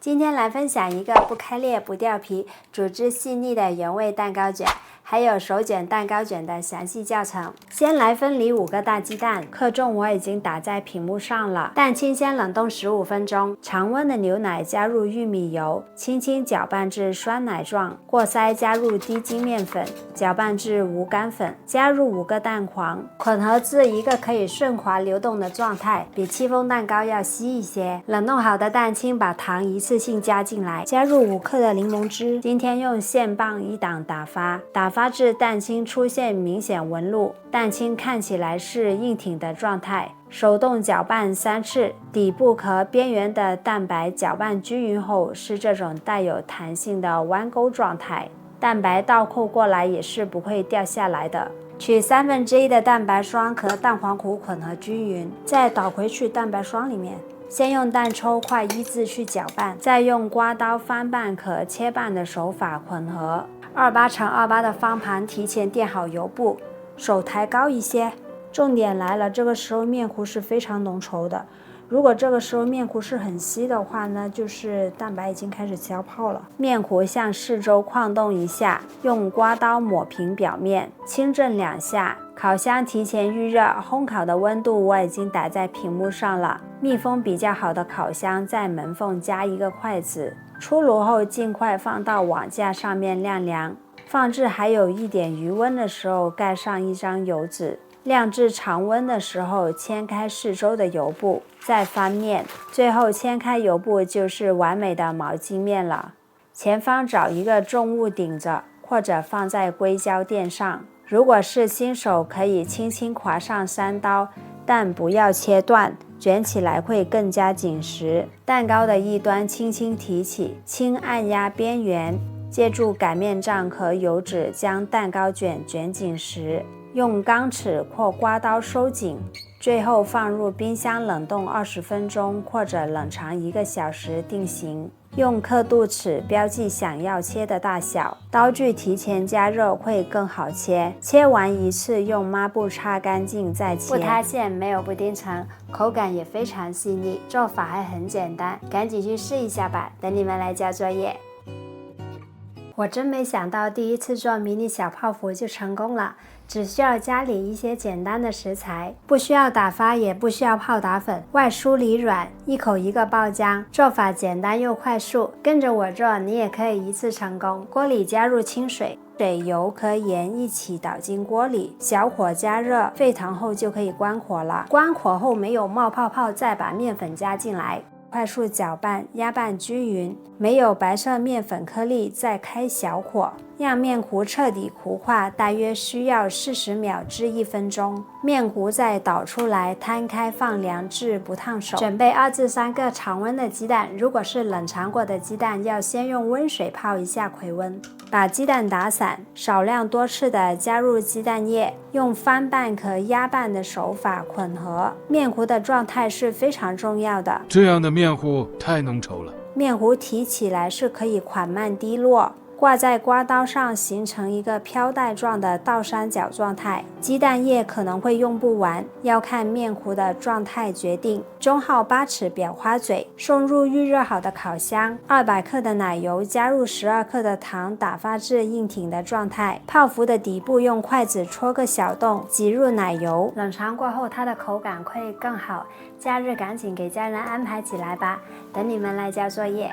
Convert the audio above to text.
今天来分享一个不开裂不掉皮、组织细腻的原味蛋糕卷，还有手卷蛋糕卷的详细教程。先来分离5个大鸡蛋，克重我已经打在屏幕上了。蛋清先冷冻15分钟，常温的牛奶加入玉米油，轻轻搅拌至酸奶状，过筛加入低筋面粉，搅拌至无干粉，加入5个蛋黄，混合至一个可以顺滑流动的状态，比戚风蛋糕要稀一些。冷冻好的蛋清把糖一次性加进来，加入5克的柠檬汁。今天用线棒1档打发至蛋清出现明显纹路，蛋清看起来是硬挺的状态。手动搅拌3次，底部和边缘的蛋白搅拌均匀后是这种带有弹性的弯钩状态，蛋白倒扣过来也是不会掉下来的。取1/3的蛋白霜和蛋黄糊混合均匀，再倒回去蛋白霜里面。先用蛋抽块1字去搅拌，再用刮刀翻拌和切拌的手法混合。28×28的方盘提前垫好油布，手抬高一些。重点来了，这个时候面糊是非常浓稠的。如果这个时候面糊是很稀的话呢，就是蛋白已经开始消泡了。面糊向四周晃动一下，用刮刀抹平表面，轻震2下。烤箱提前预热，烘烤的温度我已经打在屏幕上了。密封比较好的烤箱在门缝加1个筷子。出炉后尽快放到网架上面晾凉，放置还有一点余温的时候盖上1张油纸。晾至常温的时候掀开四周的油布，再翻面，最后掀开油布就是完美的毛巾面了。前方找一个重物顶着，或者放在硅胶垫上。如果是新手，可以轻轻划上3刀，但不要切断，卷起来会更加紧实。蛋糕的一端轻轻提起，轻按压边缘，借助擀面杖和油纸将蛋糕卷卷紧实。用钢尺或刮刀收紧，最后放入冰箱冷冻20分钟或者冷藏1个小时定型。用刻度尺标记想要切的大小，刀具提前加热会更好切。切完一次用抹布擦干净再切，不塌陷，没有布丁层，口感也非常细腻，做法还很简单，赶紧去试一下吧，等你们来交作业。我真没想到第一次做迷你小泡芙就成功了，只需要家里一些简单的食材，不需要打发，也不需要泡打粉，外酥里软，一口一个爆浆，做法简单又快速。跟着我做，你也可以一次成功。锅里加入清水，水、油和盐一起倒进锅里，小火加热，沸腾后就可以关火了。关火后没有冒泡泡，再把面粉加进来。快速搅拌，压拌均匀，没有白色面粉颗粒，再开小火，让面糊彻底糊化，大约需要40秒至1分钟。面糊再倒出来，摊开放凉至不烫手。准备2至3个常温的鸡蛋，如果是冷藏过的鸡蛋，要先用温水泡一下回温。把鸡蛋打散，少量多次的加入鸡蛋液，用翻拌和压拌的手法混合。面糊的状态是非常重要的，这样的面糊太浓稠了。面糊提起来是可以缓慢滴落，挂在刮刀上形成一个飘带状的倒三角状态。鸡蛋液可能会用不完，要看面糊的状态决定。中号8齿裱花嘴，送入预热好的烤箱。200克的奶油，加入12克的糖，打发至硬挺的状态。泡芙的底部用筷子戳个小洞，挤入奶油。冷藏过后它的口感会更好，假日赶紧给家人安排起来吧，等你们来交作业。